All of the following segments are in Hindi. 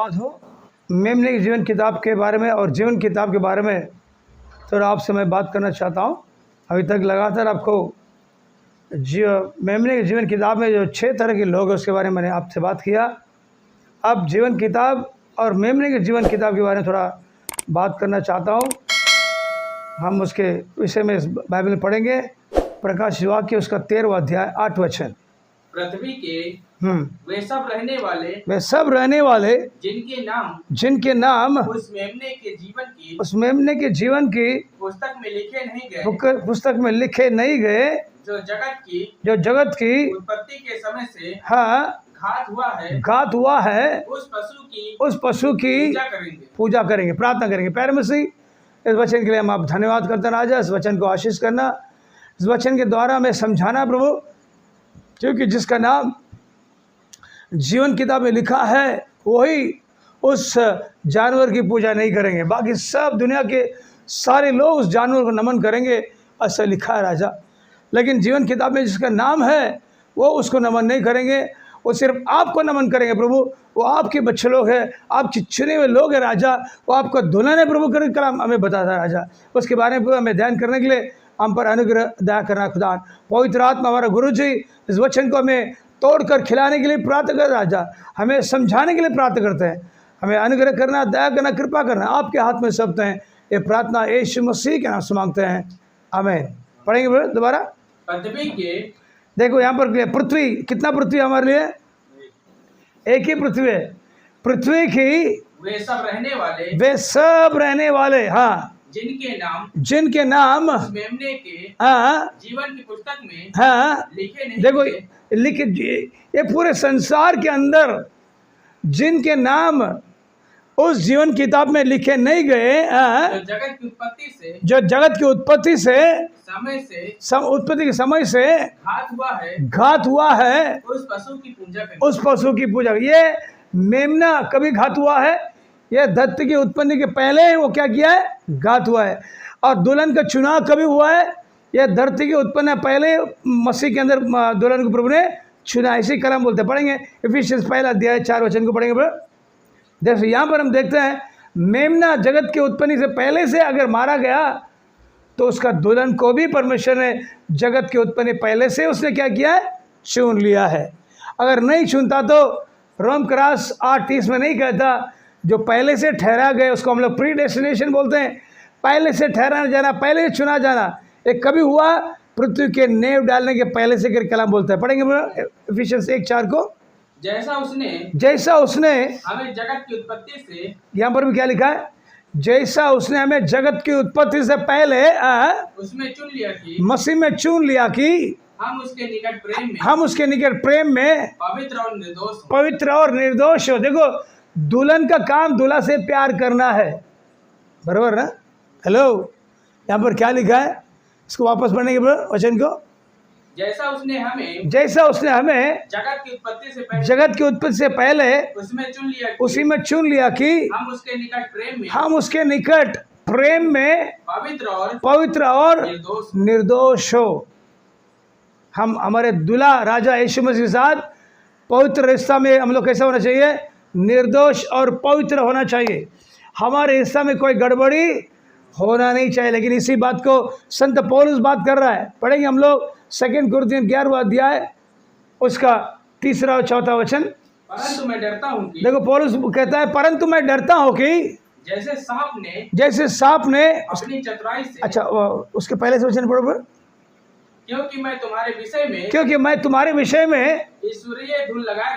धन्यवाद हो। मेमने की जीवन किताब के बारे में और जीवन किताब के बारे में थोड़ा आपसे मैं बात करना चाहता हूँ। अभी तक लगातार आपको मेमने की जीवन किताब में जो 6 तरह के लोग हैं उसके बारे में मैंने आपसे बात किया। अब जीवन किताब और मेमने की जीवन किताब के बारे में थोड़ा बात करना चाहता हूँ। हम उसके विषय में इस बाइबल में पढ़ेंगे। प्रकाशित वाक्य उसका 13वां अध्याय 8 वचन। पृथ्वी के वे सब रहने वाले जिनके नाम उस मेमने के जीवन की पुस्तक में लिखे नहीं गए जो जगत की उत्पत्ति के समय से घात हुआ है उस पशु की पूजा करेंगे, प्रार्थना करेंगे। प्यारे मसीह, इस वचन के लिए हम आप धन्यवाद करते हैं राजा। इस वचन को आशीष करना, इस वचन के द्वारा हमें समझाना प्रभु, क्योंकि जिसका नाम जीवन किताब में लिखा है वही उस जानवर की पूजा नहीं करेंगे। बाकी सब दुनिया के सारे लोग उस जानवर को नमन करेंगे, ऐसा लिखा है राजा। लेकिन जीवन किताब में जिसका नाम है वो उसको नमन नहीं करेंगे, वो सिर्फ आपको नमन करेंगे प्रभु। वो आपके बच्चे लोग हैं, आपके चुने हुए लोग हैं राजा। वो आपका दुल्हन है प्रभु कर कलाम हमें बताता है राजा। उसके बारे में हमें ध्यान करने के लिए हम पर अनुग्रह दया करना खुदा। पवित्र आत्मा हमारा गुरु जी इस वचन को हमें तोड़कर खिलाने के लिए प्रार्थना कर राजा, हमें समझाने के लिए प्रार्थना करते हैं। हमें अनुग्रह करना, दया करना, कृपा करना आपके हाथ में सब हैं। ये प्रार्थना यीशु मसीह के नाम से मांगते हैं, आमीन। पढ़ेंगे दोबारा। पृथ्वी के, देखो यहाँ पर पृथ्वी, कितना पृथ्वी हमारे लिए? एक ही पृथ्वी है। पृथ्वी की वे सब रहने वाले हाँ, जिनके नाम मेमने के जीवन की पुस्तक में लिखे नहीं। देखो लिखे, ये पूरे संसार के अंदर जिनके नाम उस जीवन किताब में लिखे नहीं गए, जो जगत की उत्पत्ति के समय से घात हुआ है उस पशु की पूजा। ये मेमना कभी घात हुआ है? यह धरती की उत्पत्ति के पहले वो क्या किया है? घात हुआ है। और दुल्हन का चुनाव कभी हुआ है? यह धरती की उत्पन्न पहले मसीह के अंदर दुल्हन को प्रभु ने चुना। इसी कलम बोलते, पढ़ेंगे इफिसियंस 1 अध्याय 4 वचन को पढ़ेंगे। देखो यहाँ पर हम देखते हैं मेमना जगत की उत्पत्ति से पहले से अगर मारा गया तो उसका दुल्हन को भी परमेश्वर ने जगत की उत्पत्ति पहले से उसने क्या किया है? चुन लिया है। अगर नहीं चुनता तो रोम क्रास 8:30 में नहीं कहता, जो पहले से ठहरा गए उसको हम लोग प्री डेस्टिनेशन बोलते हैं। पहले से ठहरा जाना, पहले से चुना जाना, एक कभी हुआ पृथ्वी के नेव डालने के पहले से कर कलाम बोलता है। पढ़ेंगे इफिसियंस 1:4 को। जैसा उसने हमें जगत की उत्पत्ति से, यहाँ पर भी क्या लिखा है? जैसा उसने हमें जगत की उत्पत्ति से पहले उसमें चुन लिया कि, मसीह में चुन लिया कि हम उसके निकट प्रेम में पवित्र और निर्दोष हो। देखो दुल्हन का काम दूल्हा से प्यार करना है, बराबर ना? हेलो, यहाँ पर क्या लिखा है? इसको वापस पढ़ने के वचन को। जैसा उसने हमें जगत की उत्पत्ति से पहले उसी में चुन लिया कि हम उसके निकट प्रेम में पवित्र और निर्दोष हो। हम हमारे दूल्हा राजा यीशु मसीह के साथ पवित्र रिश्ता में हम लोग कैसा होना चाहिए? निर्दोष और पवित्र होना चाहिए। हमारे रिश्ता में कोई गड़बड़ी होना नहीं चाहिए। लेकिन इसी बात को संत पौलुस बात कर रहा है। पढ़ेंगे हम लोग 2 कुरिन्थियन 11वां अध्याय उसका 3 और 4 वचन। परंतु मैं डरता हूँ कि, देखो पौलुस कहता है परंतु मैं डरता हूँ कि जैसे सांप ने अपनी चतुराई से, अच्छा उसके पहले से वचन पढ़ो। क्योंकि मैं तुम्हारे विषय में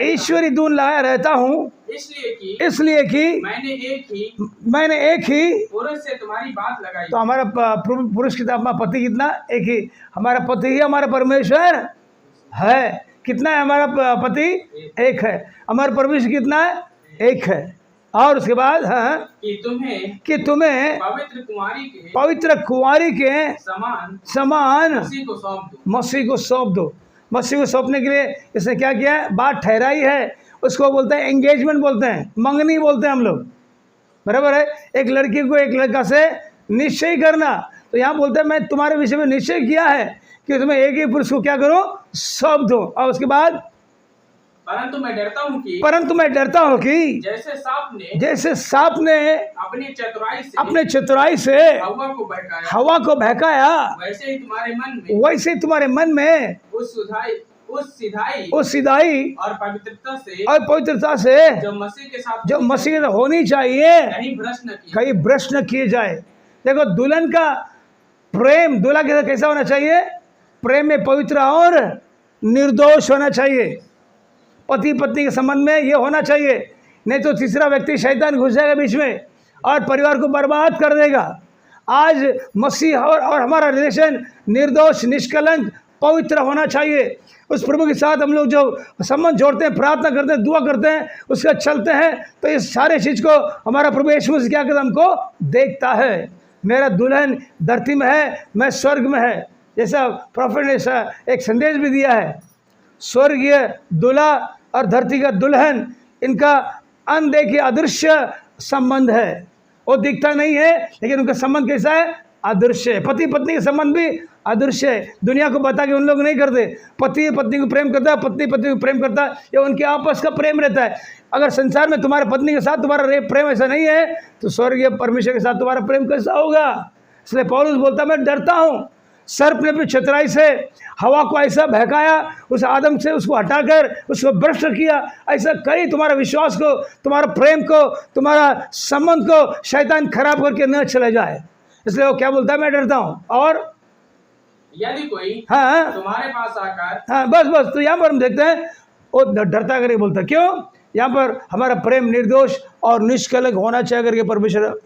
ईश्वरी धुन लगाया रहता हूँ, इसलिए कि मैंने एक ही पुरुष से तुम्हारी बात लगाई। तो हमारा पुरुष की तरफ पति कितना? एक ही। हमारा पति ही हमारा परमेश्वर है। कितना है हमारा पति? एक है। हमारा परमेश्वर कितना है? एक है। और उसके बाद कि तुम्हें पवित्र कुंवारी के समान मसीह को सौंप दो। मसीह को सौंपने के लिए इसने क्या किया है? बात ठहराई है। उसको बोलते हैं एंगेजमेंट, बोलते हैं मंगनी, बोलते हैं हम लोग, बराबर है? एक लड़की को एक लड़का से निश्चय करना। तो यहाँ बोलते हैं मैं तुम्हारे विषय में निश्चय किया है कि तुम्हें एक ही पुरुष को क्या करो? सौंप दो। और उसके बाद परंतु मैं डरता हूँ कि जैसे सांप ने अपने चतुराई से हवा को बहकाया, वैसे ही तुम्हारे मन में उस सिधाई और पवित्रता से जो मसीह के साथ होनी चाहिए कहीं भ्रष्ट न किए जाए। देखो, दुल्हन का प्रेम दूल्हा के साथ कैसा होना चाहिए? प्रेम में पवित्र और निर्दोष होना चाहिए। पति पत्नी के संबंध में ये होना चाहिए, नहीं तो तीसरा व्यक्ति शैतान घुस जाएगा बीच में और परिवार को बर्बाद कर देगा। आज मसीह और हमारा रिलेशन निर्दोष, निष्कलंक, पवित्र होना चाहिए। उस प्रभु के साथ हम लोग जो संबंध जोड़ते हैं, प्रार्थना करते हैं, दुआ करते हैं, उसके साथ चलते हैं, तो इस सारे चीज़ को हमारा प्रभु यीशु मसीह क्या करता है? हमको देखता है। मेरा दुल्हन धरती में है, मैं स्वर्ग में है। जैसा प्रॉफिट ने एक संदेश भी दिया है, स्वर्गीय दूल्हा और धरती का दुल्हन, इनका अनदेखी अदृश्य संबंध है। वो दिखता नहीं है, लेकिन उनका संबंध कैसा है? अदृश्य है। पति पत्नी के संबंध भी अदृश्य है। दुनिया को बता के उन लोग नहीं करते। पति पत्नी को प्रेम करता है, पत्नी पत्नी को प्रेम करता है, ये उनके आपस का प्रेम रहता है। अगर संसार में तुम्हारे पत्नी के साथ तुम्हारा प्रेम ऐसा नहीं है, तो स्वर्गीय परमेश्वर के साथ तुम्हारा प्रेम कैसा होगा? इसलिए पौलुस बोलता, मैं डरता हूँ। सर्प ने अपनी चतुराई से हवा को ऐसा बहकाया, उस आदम से उसको हटाकर उसको भ्रष्ट किया। ऐसा कहीं तुम्हारा विश्वास को, तुम्हारा प्रेम को, तुम्हारा संबंध को शैतान खराब करके न चले जाए। इसलिए वो क्या बोलता है? मैं डरता हूँ। और यदि कोई तुम्हारे पास आकर, बस तो यहाँ पर हम देखते हैं वो डरता करके बोलता है। क्यों? यहाँ पर हमारा प्रेम निर्दोष और निष्कलंक होना चाहिए करके परमेश्वर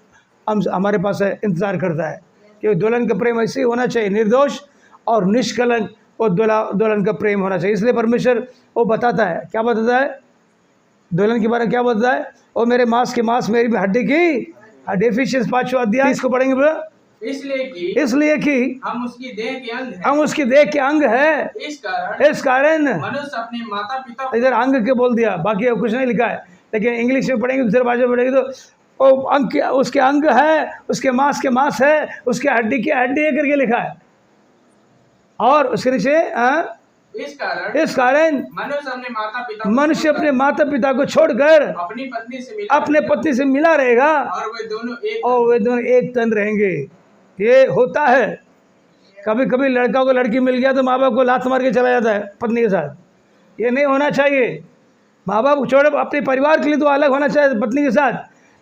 हमारे पास इंतजार करता है कि दुल्हन का प्रेम ऐसे ही होना चाहिए, निर्दोष और निष्कलंक। वो दुल्हन का प्रेम होना चाहिए। इसलिए परमेश्वर वो बताता है, क्या बताता है? दुल्हन के बारे में क्या बताता है? वो मेरे मांस के मांस, मेरी हड्डी की हड्डी। एफिसियंस 5वां अध्याय, इसको पढ़ेंगे बोला, इसलिए कि हम उसकी देह के अंग है। इस कारण मनुष्य अपने माता पिता, इधर अंग के बोल दिया, बाकी कुछ नहीं लिखा है, लेकिन इंग्लिश में पढ़ेंगे, दूसरे भाषा में पढ़ेंगे तो वो अंग के, उसके अंग है, उसके मांस के मांस है, उसके हड्डी की हड्डी है करके लिखा है। और उसके नीचे इस कारण मनुष्य अपने माता पिता को छोड़कर अपने पत्नी से मिला रहेगा और वे दोनों एक तन रहेंगे। ये होता है। कभी कभी लड़का को लड़की मिल गया तो माँ बाप को लात मार के चला जाता है पत्नी के साथ। ये नहीं होना चाहिए। माँ बाप को छोड़ो, अपने परिवार के लिए तो अलग होना चाहिए पत्नी के साथ,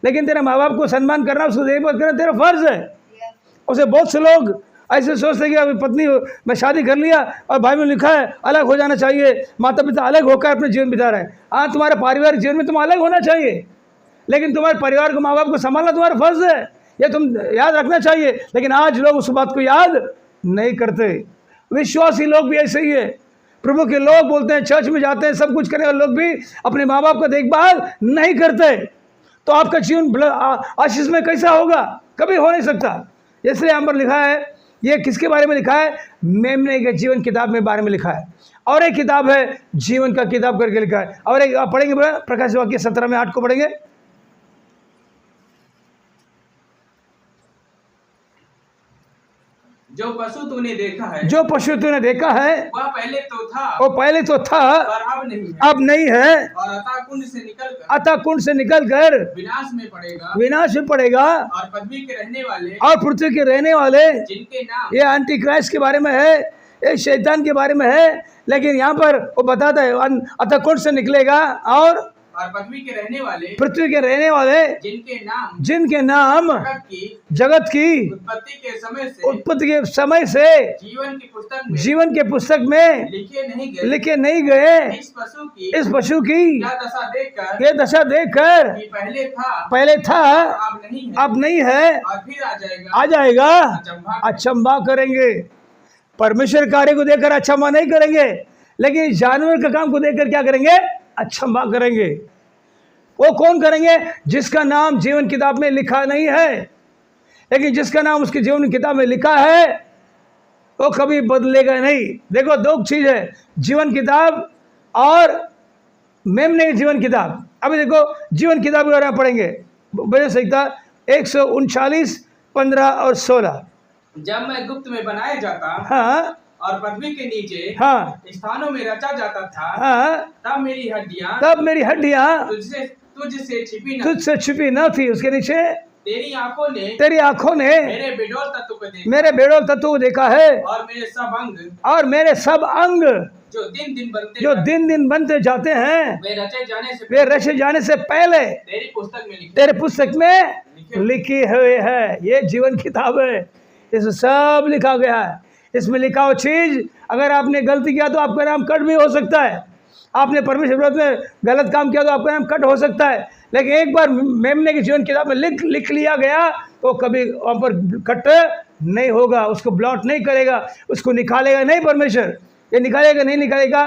लेकिन तेरे माँ बाप को सम्मान करना, उसको देखभाल करना तेरा फर्ज है। उसे बहुत से लोग ऐसे सोचते हैं कि अभी पत्नी मैं शादी कर लिया और भाई में लिखा है अलग हो जाना चाहिए, माता पिता अलग होकर अपने जीवन बिता रहे हैं। हाँ, तुम्हारे पारिवारिक जीवन में तुम अलग होना चाहिए, लेकिन तुम्हारे परिवार को, माँ बाप को संभालना तुम्हारा फर्ज है, ये तुम याद रखना चाहिए। लेकिन आज लोग उस बात को याद नहीं करते। विश्वासी लोग भी ऐसे ही है। प्रभु के लोग बोलते हैं, चर्च में जाते हैं, सब कुछ करने वाले लोग भी अपने माँ बाप का देखभाल नहीं करते, तो आपका जीवन आशीष में कैसा होगा? कभी हो नहीं सकता। इसलिए यहाँ पर लिखा है, ये किसके बारे में लिखा है? मेमने के जीवन किताब में बारे में लिखा है। और एक किताब है जीवन का किताब करके लिखा है। और एक आप पढ़ेंगे प्रकाश वाक्य 17 में 8 को पढ़ेंगे। जो पशु तूने देखा है, वह पहले तो था, पर अब नहीं है, और अतः कुंड से निकलकर विनाश में पड़ेगा। और पृथ्वी के रहने वाले जिनके नाम, ये एंटी क्राइस्ट के बारे में है, ये शैतान के बारे में है, लेकिन यहाँ पर वो बताता है अतः कुंड से निकलेगा और पृथ्वी के रहने वाले जिनके नाम जगत की उत्पत्ति के समय से जीवन के पुस्तक में लिखे नहीं गए। इस पशु की ये दशा देखकर पहले था, अब नहीं है, और फिर आ जाएगा, अचंभा करेंगे। परमेश्वर कार्य को देखकर अचंभा नहीं करेंगे, लेकिन जानवर का काम को देखकर क्या करेंगे? अचंभा करेंगे। वो कौन करेंगे? जिसका नाम जीवन किताब में लिखा नहीं है, लेकिन जिसका नाम उसकी जीवन किताब में लिखा है वो कभी बदलेगा नहीं। देखो, दो चीज है, जीवन किताब और मेमने की जीवन किताब। अभी देखो जीवन किताब के बारे में पढ़ेंगे, बड़े संहिता 139, 15 और 16। जब मैं गुप्त में बनाया जाता, हाँ, और पृथ्वी के नीचे हाँ स्थानों में रचा जाता था, हाँ, तब मेरी हड्डियां तुझसे छिपी न थी। उसके नीचे तेरी आंखों ने मेरे बेडोल तत्व को देखा है, और मेरे सब अंग जो दिन दिन बनते जाते हैं वे रचे जाने से पहले तेरे पुस्तक में लिखी हुई है। ये जीवन किताब है, इसमें सब लिखा गया है। इसमें लिखा हो चीज, अगर आपने गलती किया तो आपका नाम कट भी हो सकता है, आपने परमेश्वर विरोध में गलत काम किया तो आपका नाम कट हो सकता है, लेकिन एक बार मेमने की जीवन किताब में लिख लिया गया तो कभी वहाँ पर कट नहीं होगा, उसको ब्लॉट नहीं करेगा, उसको निकालेगा नहीं परमेश्वर। ये निकालेगा नहीं निकालेगा,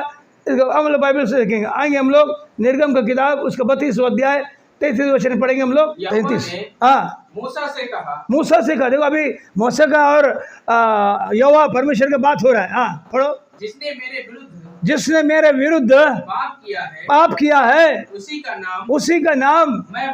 हम लोग बाइबल से देखेंगे। आएंगे हम लोग निर्गम का किताब, उसका 32वां अध्याय 33 वचन पढ़ेंगे हम लोग। 33। हाँ, मूसा से कहा। देखो अभी मूसा का और यहोवा परमेश्वर का बात हो रहा है। हाँ पढ़ो। जिसने मेरे विरुद्ध पाप किया है उसी का नाम मैं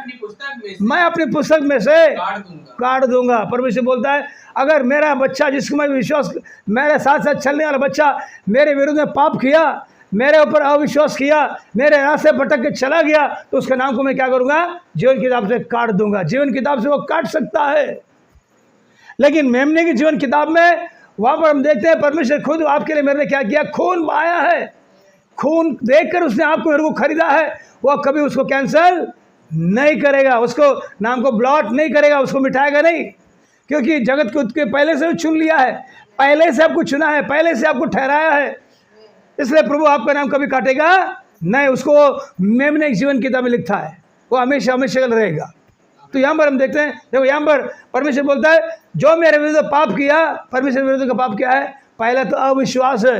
अपनी पुस्तक में से काट दूंगा। परमेश्वर बोलता है अगर मेरा बच्चा, जिसको मैं विश्वास, मेरे साथ साथ चलने वाला बच्चा मेरे विरुद्ध में पाप किया, मेरे ऊपर अविश्वास किया, मेरे रास्ते भटक के चला गया, तो उसका नाम को मैं क्या करूंगा? जीवन किताब से काट दूंगा। जीवन किताब से वो काट सकता है, लेकिन मेमने की जीवन किताब में वहां पर हम देखते हैं परमेश्वर खुद आपके लिए मेरे लिए क्या किया? खून बहाया है। खून देखकर उसने आपको मेरे को खरीदा है। वह कभी उसको कैंसिल नहीं करेगा, उसको नाम को ब्लॉट नहीं करेगा, उसको मिटाएगा नहीं, क्योंकि जगत को उसके पहले से चुन लिया है, पहले से आपको चुना है, पहले से आपको ठहराया है। इसलिए प्रभु आपका नाम कभी काटेगा नहीं। उसको मेमने जीवन किताब में लिखा है, वो हमेशा हमेशा रहेगा। तो यहाँ पर हम देखते हैं, देखो यहाँ पर परमेश्वर बोलता है जो मेरे विरुद्ध पाप किया, परमेश्वर विरुद्ध का पाप किया है, पहला तो अविश्वास है।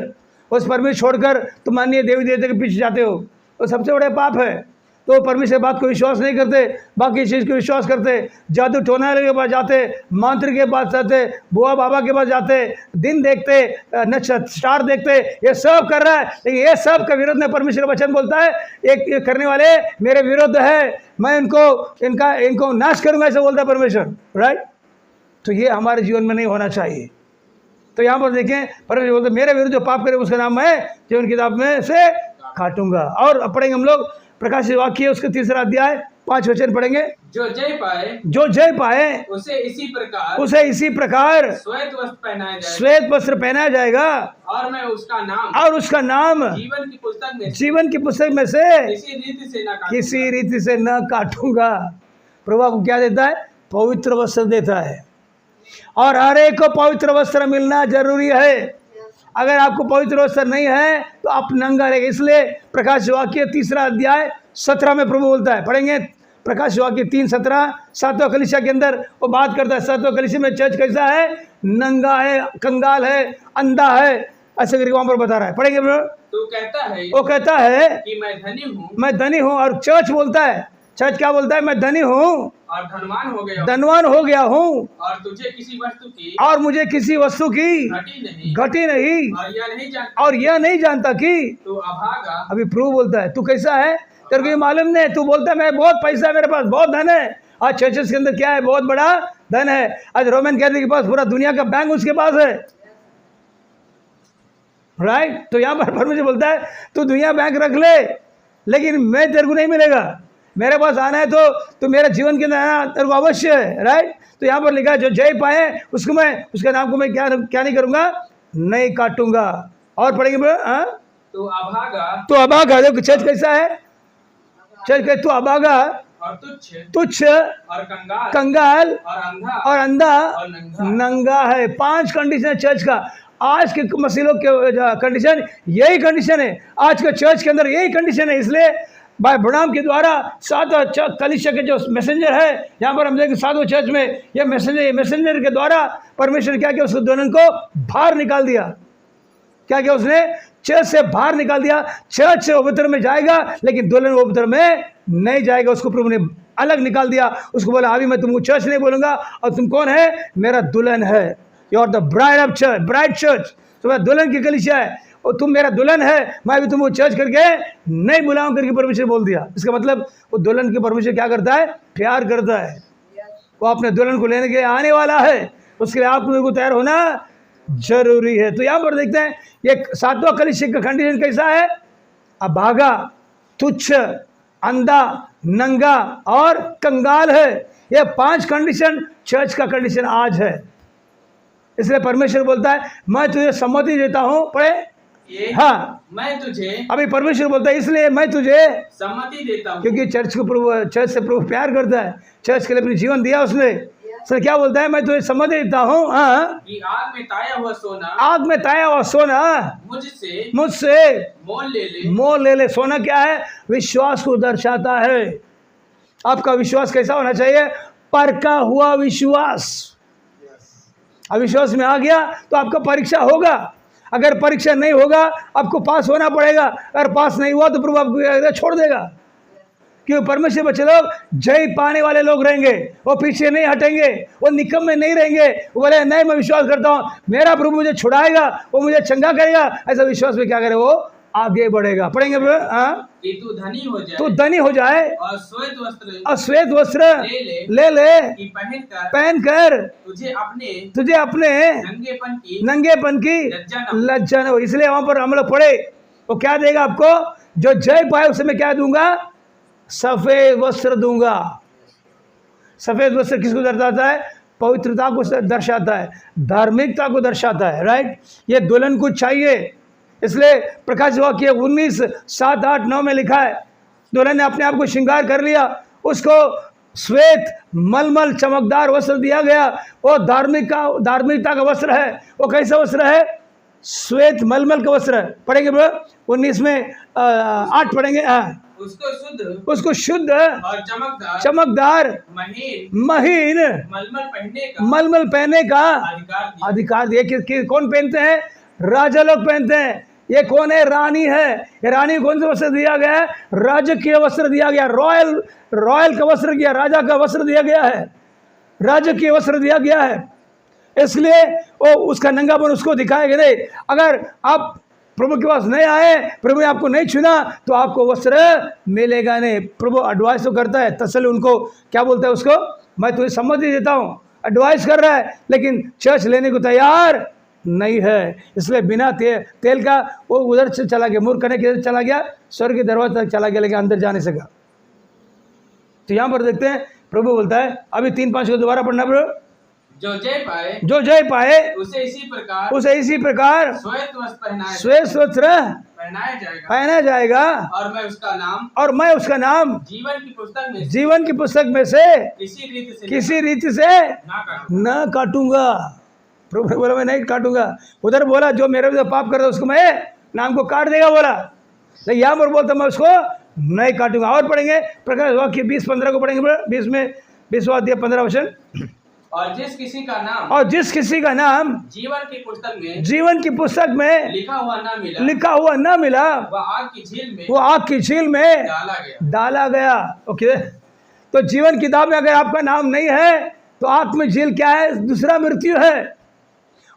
उस परमेश्वर छोड़कर तुम अन्य देवी देवता के पीछे जाते हो, वो सबसे बड़ा पाप है। तो परमेश्वर बात को विश्वास नहीं करते, बाकी चीज़ को विश्वास करते, जादू टोना के पास जाते, मंत्र के पास जाते, बुआ बाबा के पास जाते, दिन देखते, नक्षत्र स्टार देखते, ये सब कर रहा है। लेकिन ये सब का विरोध में परमेश्वर का वचन बोलता है एक करने वाले मेरे विरुद्ध है, मैं इनको नाश करूंगा, ऐसा बोलता है परमेश्वर। राइट? तो ये हमारे जीवन में नहीं होना चाहिए। तो यहाँ पर देखें परमेश्वर बोलते मेरे विरुद्ध जो पाप करे उसका नाम मैं जीवन किताब में से काटूंगा। और अब पढ़ेंगे हम लोग प्रकाशित वाक्य उसके 3रा अध्याय 5 वचन पढ़ेंगे। जो जय पाए उसे इसी प्रकार श्वेत वस्त्र पहनाया जाएगा, और उसका नाम जीवन की पुस्तक में से किसी रीति से न काटूंगा। प्रभु आपको क्या देता है? पवित्र वस्त्र देता है, और हर एक को पवित्र वस्त्र मिलना जरूरी है। अगर आपको पवित्र वस्त्र नहीं है तो आप नंगा रहेंगे। इसलिए प्रकाश वाक्य 3रा अध्याय 17 में प्रभु बोलता है, पढ़ेंगे प्रकाश वाक्य 3:17। 7वां कलीसिया के अंदर वो बात करता है 7वां कलीसिया में चर्च कैसा है? नंगा है, कंगाल है, अंधा है, ऐसे करके वहां पर बता रहा है। पढ़ेंगे वो कहता है कि मैं धनी हूँ। और चर्च बोलता है, चर्च क्या बोलता है? मैं धनी हूँ और धनवान हो गया हूँ, और मुझे किसी वस्तु की घटी नहीं, और यह नहीं जानता कि तू अभागा। अभी प्रभु बोलता है तू कैसा है, तेरे को ये मालूम नहीं। तू बोलता है मैं बहुत पैसा है, मेरे पास बहुत धन है। आज चर्चेस के अंदर क्या है? बहुत बड़ा धन है। आज रोमन कैथोलिक के पास पूरा दुनिया का बैंक उसके पास है। राइट? तो यहाँ पर परमेश्वर बोलता है तू दुनिया बैंक रख ले, लेकिन मैं तेरे को नहीं मिलेगा। मेरे पास आना है तो मेरे जीवन के अंदर आना तेरे को अवश्य है। राइट? तो यहाँ पर लिखा है जो जय पाए उसका नाम को मैं क्या नहीं करूँगा? नहीं काटूंगा। और पढ़ेंगे तो अभागा। देखो चर्च कैसा है? चर्च तू अभागा और तुच्छ और कंगाल और अंधा और नंगा है। 5 कंडीशन है चर्च का। आज के मसीह लोग के कंडीशन यही कंडीशन है, आज के चर्च के अंदर यही कंडीशन है। इसलिए भाई ब्रैनम के द्वारा 7वां कलीसिया के जो मैसेंजर है, यहाँ पर हम देखें 7वां चर्च में ये मैसेंजर के द्वारा परमेश्वर क्या किया? उस दुल्हन को बाहर निकाल दिया। क्या किया उसने? चर्च से बाहर निकाल दिया। चर्च से पवित्र में जाएगा, लेकिन दुल्हन पवित्र में नहीं जाएगा। उसको प्रभु ने अलग निकाल दिया। उसको बोला अभी मैं तुमको चर्च नहीं बोलूंगा, और तुम कौन है? मेरा दुल्हन है। You are the bride of church, bride church. तो मैं दुल्हन की कलीसिया है और तुम मेरा दुल्हन है, मैं भी तुमको चर्च करके नहीं बुलाऊं करके परमेश्वर बोल दिया। इसका मतलब वो दुल्हन के परमेश्वर क्या करता है? प्यार करता है। वो अपने दुल्हन को लेने के लिए आने वाला है। उसके लिए आप मेरे को तैयार होना जरूरी है। तो यहाँ पर देखते हैं ये 7वां कलीसिया का कंडीशन कैसा है? अभागा, तुच्छ, अंधा, नंगा और कंगाल है। ये 5 कंडीशन चर्च का कंडीशन आज है। इसलिए परमेश्वर बोलता है मैं तुझे सम्मति देता हूं। पढ़े, हाँ, मैं तुझे, अभी परमेश्वर बोलता है इसलिए मैं तुझे सम्मति देता हूं, क्योंकि चर्च से प्रभु प्यार करता है, चर्च के लिए अपनी जीवन दिया उसने। सर क्या बोलता है? मैं तुझे सम्मति देता हूँ कि आग में ताया हुआ सोना मुझसे मोल ले ले। सोना क्या है? विश्वास को दर्शाता है। आपका विश्वास कैसा होना चाहिए? परखा हुआ विश्वास। अविश्वास में आ गया तो आपका परीक्षा होगा। अगर परीक्षा नहीं होगा आपको पास होना पड़ेगा। अगर पास नहीं हुआ तो प्रभु आपको छोड़ देगा। क्योंकि परमेश्वर बच्चे लोग जय पाने वाले लोग रहेंगे, वो पीछे नहीं हटेंगे, वो निकम्मे नहीं रहेंगे। वो बोले नहीं मैं विश्वास करता हूँ मेरा प्रभु मुझे छुड़ाएगा, वो मुझे चंगा करेगा। ऐसा विश्वास में क्या करे? वो आगे बढ़ेगा। पढ़ेंगे तू धनी हो जाए और श्वेत वस्त्र ले पहन कर तुझे अपने नंगेपन की लज्जा न हो। इसलिए वहां पर हम लोग पढ़े, वो क्या देगा आपको? जो जय पाए उसे मैं क्या दूंगा? सफेद वस्त्र दूंगा। सफेद वस्त्र किसको दर्शाता है? पवित्रता को दर्शाता है, धार्मिकता को दर्शाता है। राइट, ये दुल्हन को चाहिए। इसलिए प्रकाश वाक्य 19:7-8-9 में लिखा है दुल्हन ने अपने आप को श्रृंगार कर लिया, उसको श्वेत मलमल चमकदार वस्त्र दिया गया। वो धार्मिकता का वस्त्र है। वो कैसा वस्त्र है? श्वेत मलमल का वस्त्र है। पढ़ेंगे 19 में 8 पढ़ेंगे। उसको शुद्ध और चमकदार महीन मलमल पहनने का अधिकार दिया। कौन पहनते हैं? राजा लोग पहनते हैं। ये कौन है? रानी है। ये रानी कौन सा वस्त्र दिया गया है? राजकीय वस्त्र दिया गया। रॉयल का वस्त्र किया, राजा का वस्त्र दिया गया है, राजकीय वस्त्र दिया गया है। इसलिए वो उसका नंगापन उसको दिखाएगा नहीं। अगर आप प्रभु के पास नहीं आए, प्रभु ने आपको नहीं चुना तो आपको वस्त्र मिलेगा नहीं। प्रभु एडवाइस तो करता है, तसल्ली उनको क्या बोलता है उसको? मैं तुझे सम्मति देता हूँ। एडवाइस कर रहा है लेकिन चर्च लेने को तैयार नहीं है। इसलिए बिना तेल का वो उधर से चला गया, मूर्ख करने किधर चला गया? स्वर्ग के दरवाजे तक चला गया, लेकिन अंदर जा नहीं सका। तो यहाँ पर देखते हैं प्रभु बोलता है, अभी 3-5 को दोबारा पढ़ना प्रभु। जो जय पाए उसे इसी प्रकार श्वेत वस्त्र पहनाया जाएगा और मैं उसका नाम जीवन की पुस्तक में से किसी रीति से न काटूंगा। प्रभु ने बोला मैं नहीं काटूंगा। उधर बोला जो मेरे विरुद्ध पाप करता उसको मैं नाम को काट देगा बोला, लेकिन यहाँ पर बोलता मैं उसको नहीं काटूंगा। और पढ़ेंगे प्रकाश वाक्य 20-15 को पढ़ेंगे 20 में 20वां अध्याय 15 वचन। और जिस किसी का नाम जीवन की पुस्तक में लिखा हुआ न मिला वो आग की झील में डाला गया। ओके, तो जीवन किताब में अगर आपका नाम नहीं है तो आग में झील क्या है? दूसरा मृत्यु है।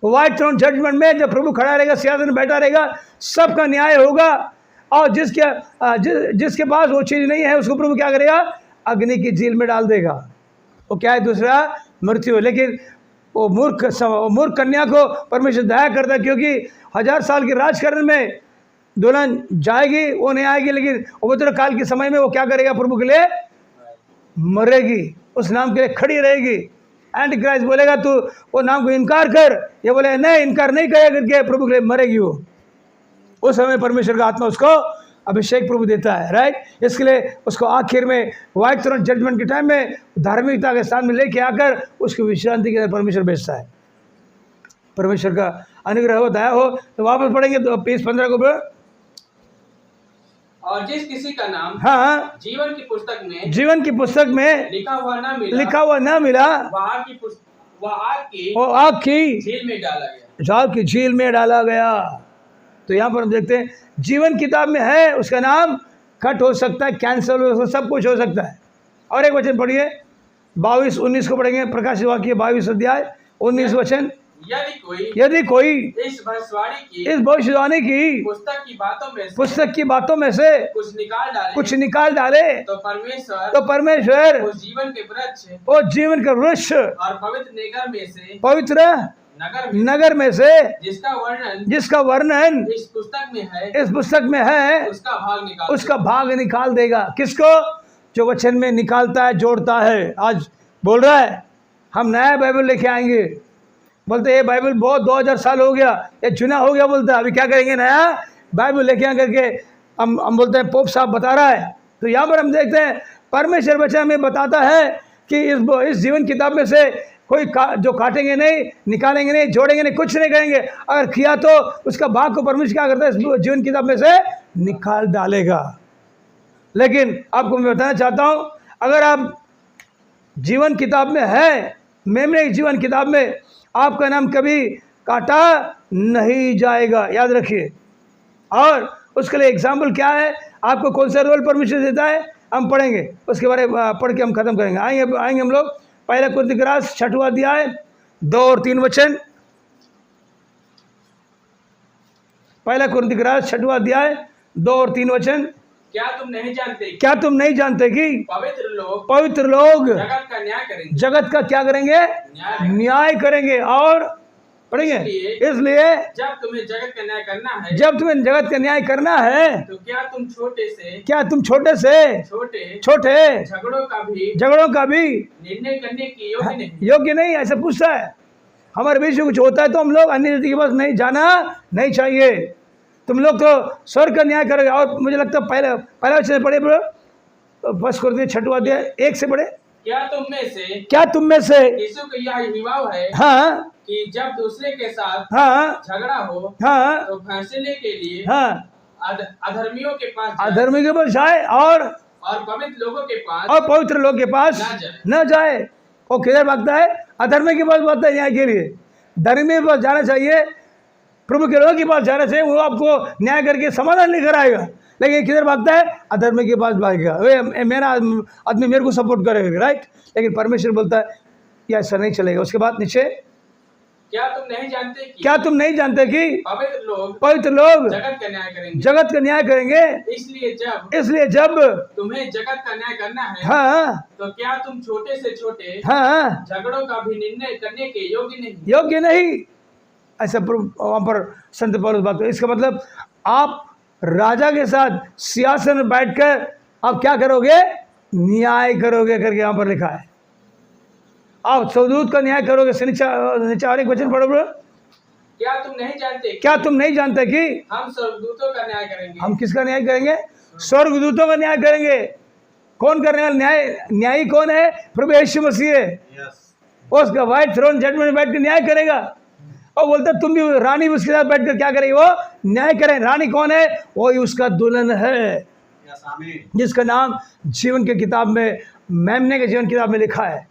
व्हाइट थ्रोन जजमेंट में जब प्रभु खड़ा रहेगा, सिंहासन बैठा रहेगा, सबका न्याय होगा। और जिसके पास वो चीज़ नहीं है उसको प्रभु क्या करेगा? अग्नि की झील में डाल देगा। वो क्या है? दूसरा मृत्यु। लेकिन वो मूर्ख कन्या को परमेश्वर दया करता है, क्योंकि 1000 साल के राजकरण में दुल्हन जाएगी, वो नहीं आएगी, लेकिन उपद्रव काल के समय में वो क्या करेगा? प्रभु के लिए मरेगी, उस नाम के लिए खड़ी रहेगी। एंटी क्राइस्ट बोलेगा तू वो नाम को इनकार कर, ये बोले नहीं इनकार नहीं करेगा करके प्रभु के लिए मरेगी वो। उस समय परमेश्वर का आत्मा उसको अभिषेक प्रभु देता है। राइट, इसके लिए उसको आखिर में व्हाइट थ्रोन जजमेंट के टाइम में धार्मिकता के स्थान में लेके आकर उसकी विश्रांति के लिए परमेश्वर भेजता है। परमेश्वर का अनुग्रह हो, दया हो। तो वापस पढ़ेंगे तो 20-15 को। और जिस किसी का नाम जीवन की पुस्तक में लिखा हुआ न मिला वो आग की झील में डाला गया। तो यहाँ पर हम देखते हैं जीवन किताब में है, उसका नाम कट हो सकता है, कैंसिल हो सकता है, सब कुछ हो सकता है। और एक वचन पढ़िए 22-19 को पढ़ेंगे। प्रकाशित वाक्य 22 अध्याय 19 वचन। यदि कोई इस भविष्यवाणी की पुस्तक की बातों में से कुछ निकाल डाले तो परमेश्वर वो जीवन के वृक्ष और पवित्र नगर में से जिसका वर्णन इस पुस्तक में है उसका भाग निकाल देगा। किसको? जो वचन में निकालता है, जोड़ता है। आज बोल रहा है हम नया बाइबल लेके आएंगे, बोलते ये बाइबल बहुत 2000 साल हो गया, ये चुना हो गया, बोलता है अभी क्या करेंगे, नया बाइबल लेके आ करके हम बोलते हैं पोप साहब बता रहा है। तो यहाँ पर हम देखते हैं परमेश्वर वचन में बताता है कि इस जीवन किताब में से कोई जो काटेंगे नहीं, निकालेंगे नहीं, जोड़ेंगे नहीं, कुछ नहीं करेंगे। अगर किया तो उसका भाग को परमेश्वर क्या करता है, इस जीवन किताब में से निकाल डालेगा। लेकिन आपको मैं बताना चाहता हूँ, अगर आप जीवन किताब में है, मेमने की जीवन किताब में आपका नाम कभी काटा नहीं जाएगा, याद रखिए। और उसके लिए एग्जाम्पल क्या है, आपको कौन सा रोल परमेश्वर देता है, हम पढ़ेंगे, उसके बारे में पढ़ के हम खत्म करेंगे। आएंगे हम लोग 1 कुरिन्थियों 6वां अध्याय 2 और 3 वचन। 1 कुरिन्थियों 6वां अध्याय 2 और 3 वचन। क्या तुम नहीं जानते कि पवित्र लोग जगत का क्या करेंगे, न्याय करेंगे। और पढ़ेंगे, इसलिए जब तुम्हें जगत का न्याय करना है तो क्या तुम छोटे से छोटे झगड़ों का भी निर्णय करने की योग्य नहीं। ऐसा पूछता है। हमारे बीच में कुछ होता है तो हम लोग अन्य जाति के पास नहीं जाना नहीं चाहिए। तुम लोग तो स्वर्ग का न्याय करोगे। और मुझे लगता है पहला वचन पढ़े 1 कुरिन्थियों 6वां अध्याय 1 से पढ़े। क्या तुम में से यीशु का यह विवाह है, हाँ, कि जब दूसरे के साथ हाँ झगड़ा हो, हाँ, तो फैसले के लिए हाँ अधर्मियों के पास जाए और पवित्र लोगों के पास न जाए। वो किधर भागता है? अधर्मी के पास भागता है न्याय के लिए। धर्मी के पास जाना चाहिए, प्रभु के लोगों के पास जाना चाहिए, वो आपको न्याय करके समाधान लेकर आएगा। लेकिन किधर भागता है? अधर्मी के पास भागेगा। वे मेरा आदमी मेरे को सपोर्ट करेगा, राइट। लेकिन परमेश्वर बोलता है ये ऐसा नहीं चलेगा। उसके बाद नीचे, क्या तुम नहीं जानते कि पवित्र लोग जगत का न्याय करेंगे। इसलिए जब तुम्हें जगत का न्याय करना है, हाँ, तो क्या तुम छोटे से छोटे हाँ झगड़ों का भी निर्णय करने के योग्य नहीं। ऐसा वहाँ पर संत पौलुस बात। इसका मतलब आप राजा के साथ सिंहासन में बैठकर आप क्या करोगे? न्याय करोगे करके यहाँ पर लिखा है। आप स्वदूत का न्याय करोगे। नीचे और एक वचन पढ़ो। क्या तुम नहीं जानते कि हम स्वर्गदूतों का न्याय करेंगे। हम किसका न्याय करेंगे? स्वर्गदूतों का न्याय करेंगे। कौन करने वाला न्यायी कौन है? प्रभु यीशु मसीह है। उसका व्हाइट थ्रोन जजमेंट में बैठ कर न्याय करेगा। और बोलता तुम भी रानी भी उसके साथ बैठकर क्या करेगी? वो न्याय करें। रानी कौन है? वो ही उसका दुल्हन है, जिसका नाम जीवन के किताब में, मेमने के जीवन किताब में लिखा है।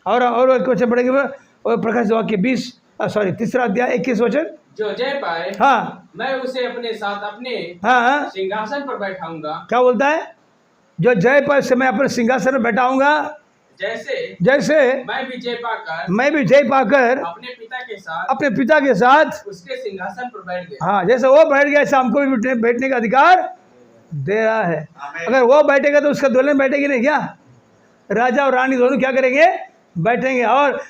और क्वेश्चन पढ़ेंगे और प्रकाश वाक्य 3 अध्याय 21 वचन। जो जय पाए, हाँ, मैं उसे अपने साथ अपने हाँ सिंहासन पर बैठाऊंगा। क्या बोलता है? जो जय पाए से मैं अपने सिंहासन पर बैठाऊंगा, जैसे मैं भी जय पाकर अपने पिता के साथ उसके सिंहासन पर बैठ गया। हाँ, जैसे वो बैठ गया ऐसा हमको भी बैठने का अधिकार दे रहा है। अगर वो बैठेगा तो उसका दुल्हन बैठेगी नहीं क्या? राजा और रानी दोनों क्या करेंगे? बैठेंगे। और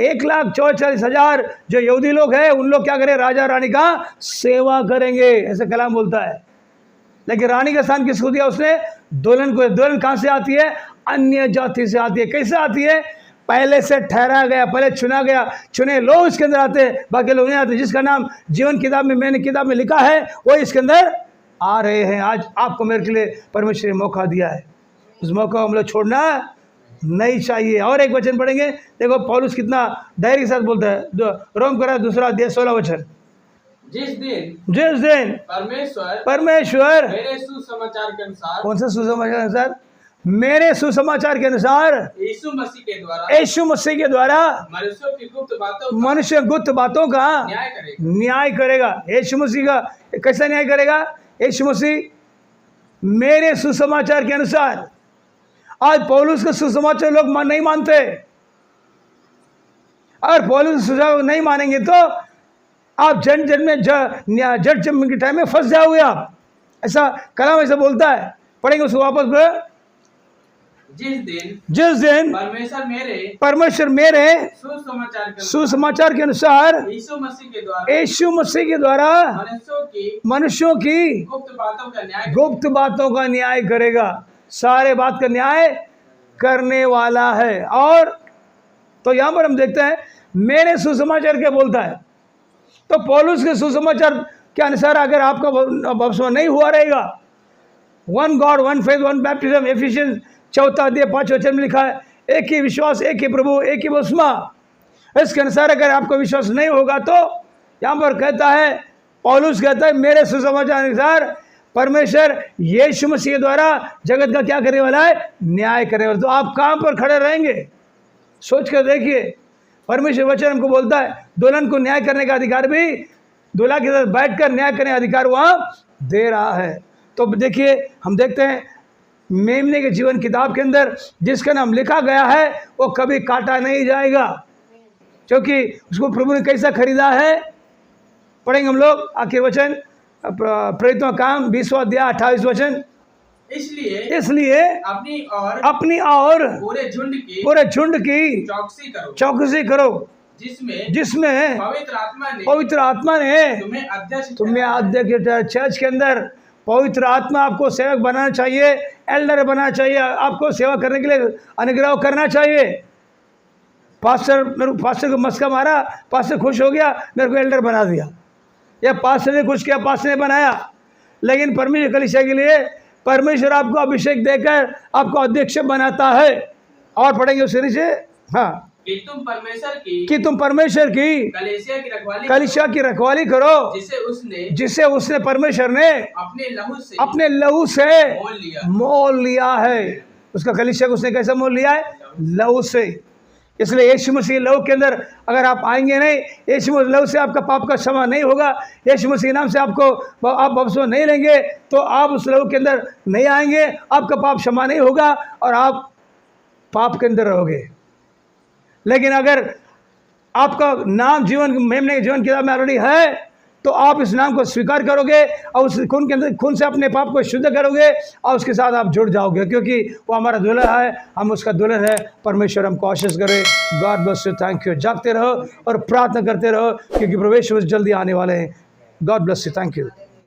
1,44,000 जो यहूदी लोग हैं उन लोग क्या करें? राजा रानी का सेवा करेंगे, ऐसा कलाम बोलता है। लेकिन रानी का स्थान किसको दिया उसने? दुल्हन को। दुल्हन कहाँ से आती है? अन्य जाति से आती है। कैसे आती है? पहले से ठहरा गया, पहले चुने लोग इसके अंदर आते हैं, बाकी लोग नहीं आते। जिसका नाम जीवन किताब में, मैंने किताब में लिखा है, वो इसके अंदर आ रहे हैं। आज आपको मेरे के लिए परमेश्वर ने मौका दिया है, उस मौका को हम लोग छोड़ना नहीं चाहिए। और एक वचन पढ़ेंगे, देखो पौलुस कितना धैर्य के साथ बोलता है। रोम करा 2 अध्याय 16 वचन। जिस दिन परमेश्वर मेरे सुसमाचार के अनुसार। कौन सा सुसमाचार के अनुसार? मेरे सुसमाचार के अनुसार यीशु मसीह के द्वारा मनुष्य गुप्त बातों का न्याय करेगा। यीशु मसीह का कैसा न्याय करेगा? यीशु मसीह मेरे सुसमाचार के अनुसार। आज पौलुस का सुसमाचार लोग नहीं मानते। अगर पौलुस नहीं मानेंगे तो आप जन में जज के टाइम में फंस जाओगे आप। ऐसा कलाम ऐसा बोलता है। पढ़ेंगे उसको वापस। जिस दिन परमेश्वर मेरे सुसमाचार के अनुसार यीशु मसीह के द्वारा मनुष्यों की गुप्त बातों का न्याय करेगा। सारे बात का न्याय करने वाला है। और तो यहाँ पर हम देखते हैं मेरे सुसमाचार क्या बोलता है। तो पौलुस के सुसमाचार के अनुसार अगर आपका बपतिस्मा नहीं हुआ रहेगा, 1 गॉड 1 फेथ 1 बैप्टिज्म, एफिशिएंस 4 अध्याय 5 वचन में लिखा है, एक ही विश्वास, एक ही प्रभु, एक ही बपतिस्मा। इसके अनुसार अगर आपका विश्वास नहीं होगा तो यहाँ पर कहता है, पौलुस कहता है मेरे सुसमाचार अनुसार परमेश्वर यीशु मसीह के द्वारा जगत का क्या करने वाला है, न्याय करने वाला। तो आप कहाँ पर खड़े रहेंगे, सोच कर देखिए। परमेश्वर वचन हमको बोलता है दुल्हन को न्याय करने का अधिकार भी, दूल्हा के साथ बैठकर न्याय करने का अधिकार वहाँ दे रहा है। तो देखिए हम देखते हैं मेमने के जीवन किताब के अंदर जिसका नाम लिखा गया है वो कभी काटा नहीं जाएगा, क्योंकि उसको प्रभु ने कैसा खरीदा है। पढ़ेंगे हम लोग आखिर वचन, प्रेरितों का काम 20वां अध्याय 28 वचन। इसलिए अपनी और पूरे झुंड की चौकसी करो जिसमें पवित्र आत्मा ने तुम्हें अध्यक्ष चर्च के अंदर पवित्र आत्मा आपको सेवक बनाना चाहिए, एल्डर बनाना चाहिए, आपको सेवा करने के लिए अनुग्रह करना चाहिए। पास्टर को मस्का मारा, पास्टर खुश हो गया, मेरे को एल्डर बना दिया, या पास्टर ने कुछ किया, पास्टर ने बनाया। लेकिन परमेश्वर कलीसिया के लिए परमेश्वर आपको अभिषेक देकर आपको अध्यक्ष बनाता है। और पढ़ेंगे उस से, हाँ, कि तुम परमेश्वर की कलीसिया की रखवाली करो जिसे उसने परमेश्वर ने अपने लहू से मोल लिया है। उसका कलीसिया को उसने कैसा मोल लिया है, लहू से। इसलिए यीशु मसीह लहू के अंदर अगर आप आएंगे नहीं, यीशु मसीह लहू से आपका पाप का क्षमा नहीं होगा, यीशु मसीह नाम से आप बपतिस्मा नहीं लेंगे तो आप उस लहू के अंदर नहीं आएंगे, आपका पाप क्षमा नहीं होगा और आप पाप के अंदर रहोगे। लेकिन अगर आपका नाम जीवन मेमने के जीवन किताब में ऑलरेडी है तो आप इस नाम को स्वीकार करोगे और उस खून के अंदर खून से अपने पाप को शुद्ध करोगे और उसके साथ आप जुड़ जाओगे, क्योंकि वो हमारा दुल्हा है, हम उसका दुल्हन है। परमेश्वर हमको आशीष करे। God bless you, thank you. जागते रहो और प्रार्थना करते रहो, क्योंकि प्रवेश जल्दी आने वाले हैं। God bless you, thank you.